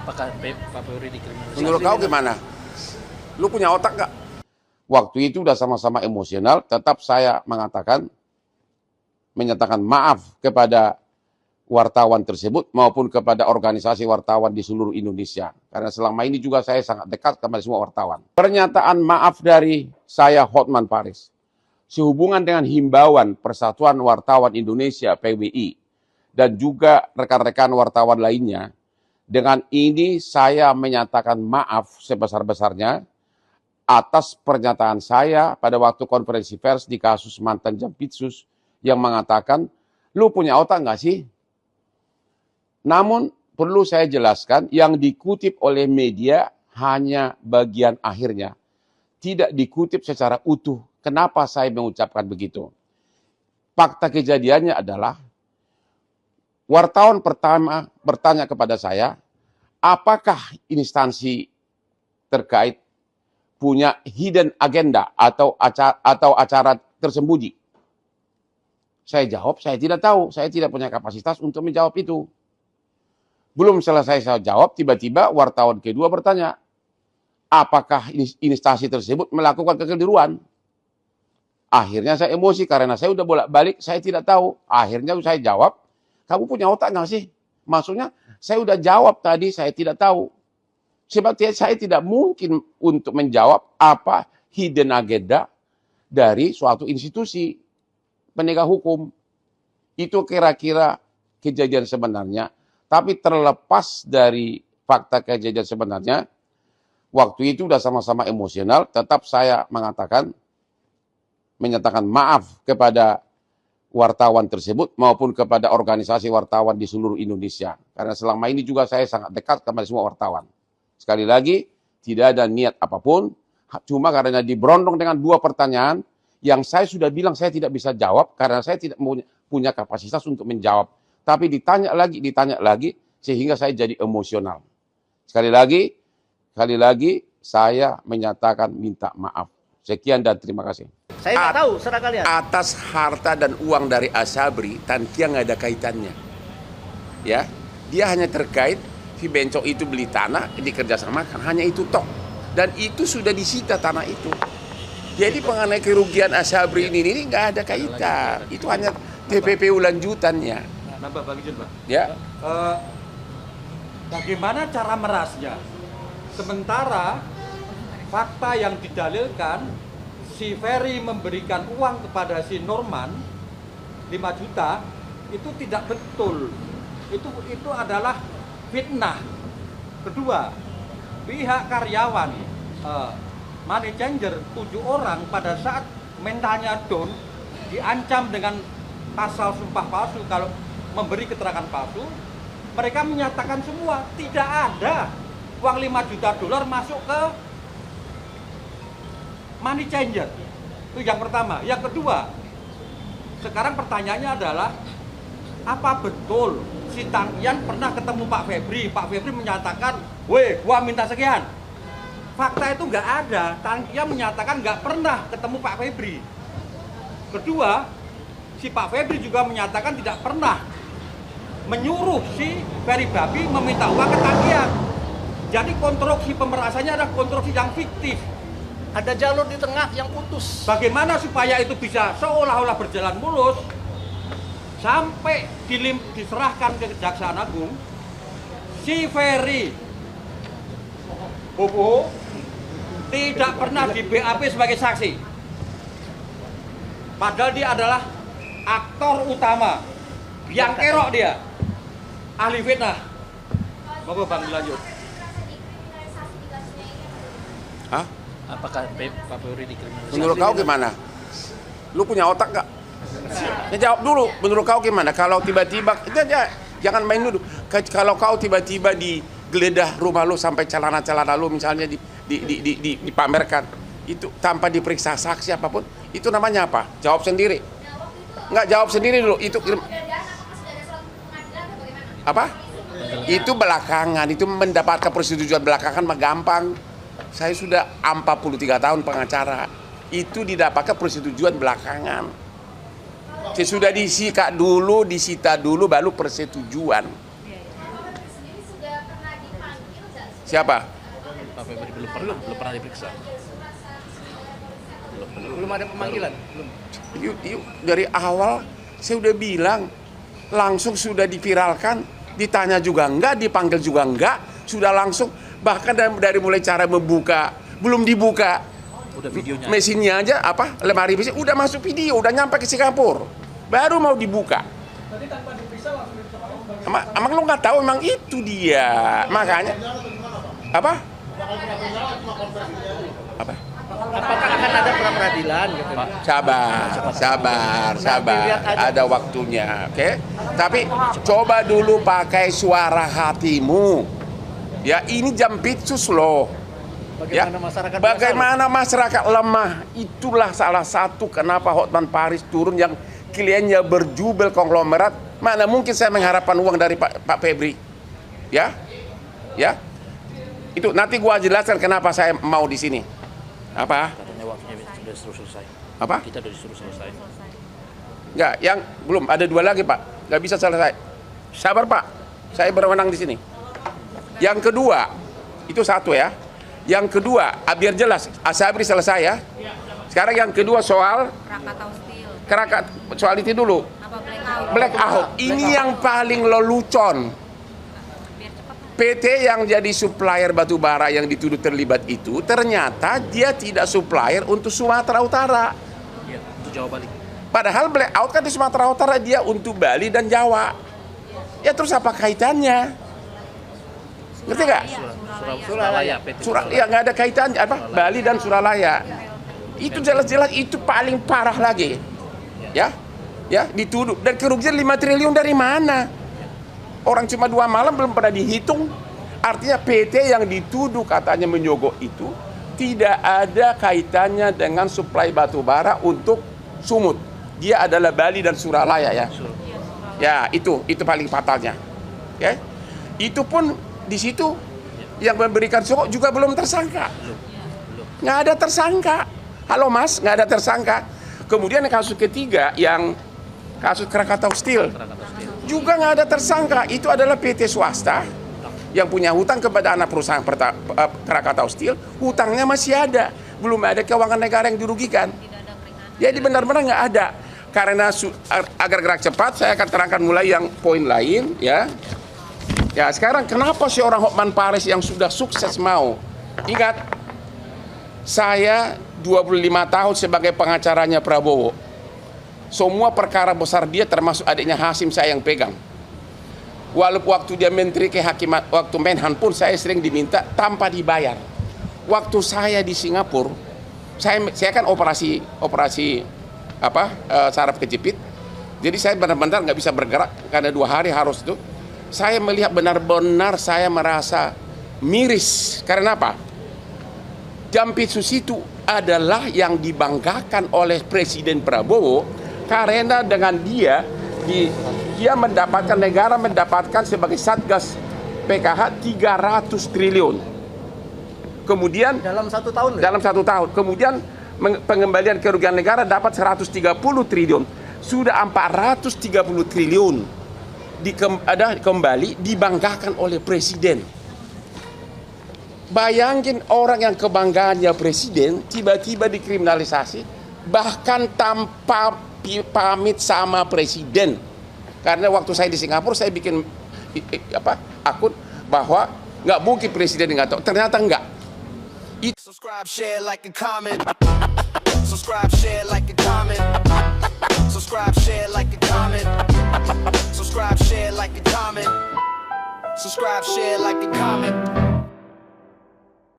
Apakah Pak Polri dikriminalisasi? Menurut kau gimana? Lu punya otak nggak? Waktu itu udah sama-sama emosional, tetap saya menyatakan maaf kepada wartawan tersebut maupun kepada organisasi wartawan di seluruh Indonesia. Karena selama ini juga saya sangat dekat kepada semua wartawan. Pernyataan maaf dari saya, Hotman Paris, sehubungan dengan himbauan Persatuan Wartawan Indonesia (PWI) dan juga rekan-rekan wartawan lainnya, dengan ini saya menyatakan maaf sebesar-besarnya atas pernyataan saya pada waktu konferensi pers di kasus mantan Jampitsus yang mengatakan, lu punya otak nggak sih? Namun perlu saya jelaskan, yang dikutip oleh media hanya bagian akhirnya. Tidak dikutip secara utuh. Kenapa saya mengucapkan begitu? Fakta kejadiannya adalah, wartawan pertama bertanya kepada saya, apakah instansi terkait punya hidden agenda atau acara tersembunyi? Saya jawab, saya tidak tahu. Saya tidak punya kapasitas untuk menjawab itu. Belum selesai saya jawab, tiba-tiba wartawan kedua bertanya, apakah instansi tersebut melakukan kekeliruan? Akhirnya saya emosi karena saya udah bolak-balik, saya tidak tahu. Akhirnya saya jawab, kamu punya otak nggak sih? Maksudnya saya udah jawab tadi, saya tidak tahu. Sebab saya tidak mungkin untuk menjawab apa hidden agenda dari suatu institusi penegak hukum. Itu kira-kira kejadian sebenarnya. Tapi terlepas dari fakta kejadian sebenarnya, waktu itu udah sama-sama emosional, tetap saya menyatakan maaf kepada wartawan tersebut maupun kepada organisasi wartawan di seluruh Indonesia. Karena selama ini juga saya sangat dekat kepada semua wartawan. Sekali lagi, tidak ada niat apapun, cuma karena diberondong dengan dua pertanyaan yang saya sudah bilang saya tidak bisa jawab karena saya tidak punya kapasitas untuk menjawab. Tapi ditanya lagi, sehingga saya jadi emosional. Sekali lagi, saya menyatakan minta maaf. Sekian dan terima kasih. Saya nggak tahu, serah kalian. Atas harta dan uang dari Asabri, Tankia nggak ada kaitannya. Ya, dia hanya terkait si Bencok itu beli tanah, dikerjasamakan, hanya itu tok. Dan itu sudah disita tanah itu. Jadi mengenai kerugian Asabri ini nggak ada kaitan. Itu hanya TPPU lanjutannya. Nambah Bang Ijun, Pak. Ya. Bagaimana cara merasnya? Sementara fakta yang didalilkan, si Ferry memberikan uang kepada si Norman 5 juta, itu tidak betul. Itu adalah fitnah. Kedua, pihak karyawan money changer 7 orang pada saat mentalnya down diancam dengan pasal sumpah palsu kalau memberi keterangan palsu. Mereka menyatakan semua tidak ada uang 5 juta dolar masuk ke money changer. Itu yang pertama. Yang kedua, sekarang pertanyaannya adalah, apa betul si Tangkian pernah ketemu Pak Febri? Pak Febri menyatakan, weh, gua minta sekian. Fakta itu nggak ada. Tangkian menyatakan nggak pernah ketemu Pak Febri. Kedua, si Pak Febri juga menyatakan tidak pernah menyuruh si Ferry Babi meminta uang ke Tangkian. Jadi konstruksi pemerasannya adalah konstruksi yang fiktif. Ada jalur di tengah yang putus. Bagaimana supaya itu bisa seolah-olah berjalan mulus sampai diserahkan ke Kejaksaan Agung? Si Ferry Bobo tidak pernah di BAP sebagai saksi. Padahal dia adalah aktor utama. Yang kerok dia. Ahli fitnah. Monggo Bang lanjut. Hah? Apakah Pak Polri dikriminalisasi? Menurut kau gimana? Lu punya otak nggak? Ya, jawab dulu. Menurut kau gimana? Kalau tiba-tiba, jangan main dulu. Kalau kau tiba-tiba digeledah rumah lu sampai celana-celana lu misalnya dipamerkan, itu tanpa diperiksa saksi apapun, itu namanya apa? Jawab sendiri. Nggak, jawab sendiri dulu. Itu apa? Itu belakangan. Itu mendapatkan persetujuan belakangan mah gampang. Saya sudah 43 tahun pengacara. Itu didapatkan persetujuan belakangan. Sudah disita dulu, baru persetujuan. Siapa? Pak Febri belum pernah diperiksa. Belum ada pemanggilan. Belum. Yuk, dari awal saya udah bilang, langsung sudah diviralkan, ditanya juga enggak, dipanggil juga enggak, sudah langsung, bahkan dari mulai cara membuka, belum dibuka Udah videonya. mesinnya aja, lemari mesin, udah masuk video, udah nyampe ke Singapura, baru mau dibuka. Tadi tanpa diperiksa langsung diperiksa. Emang lo nggak tahu, emang itu dia, makanya apa? Apakah akan ada pra peradilan gitu? Pak? Sabar, ada waktunya, oke? Tapi coba dulu pakai suara hatimu. Ya, ini Jampitsus loh. Ya, bagaimana masyarakat lemah, itulah salah satu kenapa Hotman Paris turun yang kliennya berjubel konglomerat. Mana mungkin saya mengharapkan uang dari Pak Febri? Ya, itu nanti gua jelaskan kenapa saya mau di sini. Apa? Katanya waktunya sudah selesai. Apa? Kita sudah disuruh selesai. Enggak, yang belum ada 2 lagi Pak, nggak bisa selesai. Sabar Pak, saya berwenang di sini. Yang kedua, itu satu ya. Yang kedua, biar jelas, Asabri selesai ya. Sekarang yang kedua soal soal itu dulu. Blackout. Ini yang paling lelucon. PT yang jadi supplier batu bara yang dituduh terlibat itu ternyata dia tidak supplier untuk Sumatera Utara. Iya, untuk Jawa Bali. Padahal blackout kan di Sumatera Utara dia untuk Bali dan Jawa. Ya terus apa kaitannya? Ngerti nggak? Suralaya, PT Ya nggak ada kaitannya apa? Bali dan Suralaya. Itu jelas-jelas itu paling parah lagi. Ya, dituduh dan kerugian 5 triliun dari mana? Orang cuma 2 malam belum pernah dihitung. Artinya PT yang dituduh katanya menyogok itu tidak ada kaitannya dengan suplai batu bara untuk Sumut. Dia adalah Bali dan Suralaya ya. Ya, itu paling fatalnya. Ya. Itu pun di situ yang memberikan sogok juga belum tersangka. Nggak ada tersangka. Halo Mas, nggak ada tersangka. Kemudian kasus ketiga yang kasus Krakatau Steel juga nggak ada tersangka. Itu adalah PT swasta yang punya hutang kepada anak perusahaan Krakatau Steel. Hutangnya masih ada, belum ada keuangan negara yang dirugikan. Jadi benar-benar nggak ada. Karena agar gerak cepat, saya akan terangkan mulai yang poin lain ya. Ya sekarang kenapa seorang Hotman Paris yang sudah sukses mau? Ingat, saya 25 tahun sebagai pengacaranya Prabowo. Semua perkara besar dia termasuk adiknya Hasim saya yang pegang. Walaupun waktu dia menteri kehakiman, waktu Menhan pun saya sering diminta tanpa dibayar. Waktu saya di Singapura, saya kan operasi saraf kejepit. Jadi saya benar-benar nggak bisa bergerak karena 2 hari harus itu. Saya melihat benar-benar saya merasa miris. Karena apa? Jampitsus itu adalah yang dibanggakan oleh Presiden Prabowo. Karena dengan dia mendapatkan, negara mendapatkan sebagai Satgas PKH 300 triliun. Kemudian dalam 1 tahun. Dalam 1 tahun. Kemudian pengembalian kerugian negara dapat 130 triliun. Sudah 430 triliun kembali dibanggakan oleh Presiden. Bayangin orang yang kebanggaannya Presiden tiba-tiba dikriminalisasi, bahkan tanpa pamit sama Presiden. Karena waktu saya di Singapura saya bikin akun bahwa nggak mungkin Presiden nggak tahu, ternyata nggak. Subscribe, share, like, and comment. Subscribe, share, like, and comment. Subscribe, share, like, and comment. Subscribe, share, like, and comment. Subscribe, share, like, and comment.